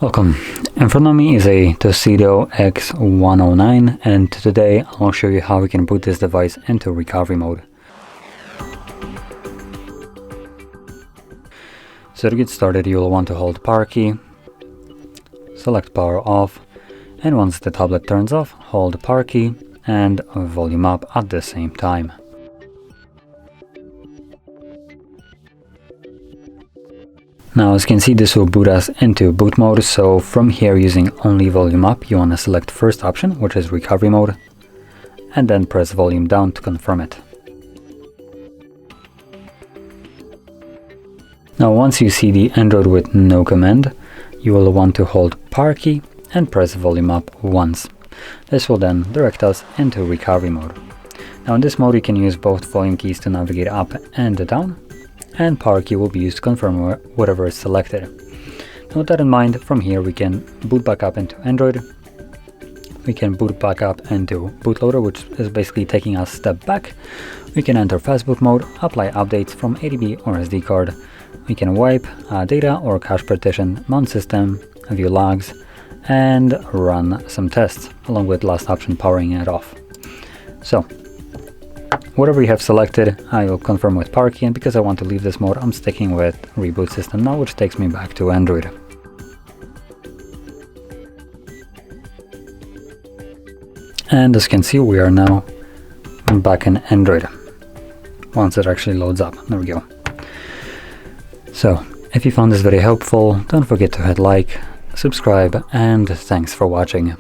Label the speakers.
Speaker 1: Welcome. In front of me is a TOSCIDO X109, and today I'll show you how we can boot this device into recovery mode. So to get started, you'll want to hold power key, select power off, and once the tablet turns off, hold power key and volume up at the same time. Now, as you can see, this will boot us into boot mode. So from here, using only volume up, you want to select first option, which is recovery mode, and then press volume down to confirm it. Now, once you see the Android with no command, you will want to hold power key and press volume up once. This will then direct us into recovery mode. Now, in this mode, you can use both volume keys to navigate up and down, and power key will be used to confirm whatever is selected. Now, with that in mind, from here we can boot back up into Android. We can boot back up into bootloader, which is basically taking us a step back. We can enter fastboot mode, apply updates from ADB or SD card. We can wipe data or cache partition, mount system, view logs, and run some tests, along with last option powering it off. So whatever you have selected, I will confirm with power key, and because I want to leave this mode, I'm sticking with reboot system now, which takes me back to Android. And as you can see, we are now back in Android once it actually loads up. There we go. So if you found this very helpful, don't forget to hit like, subscribe, and thanks for watching.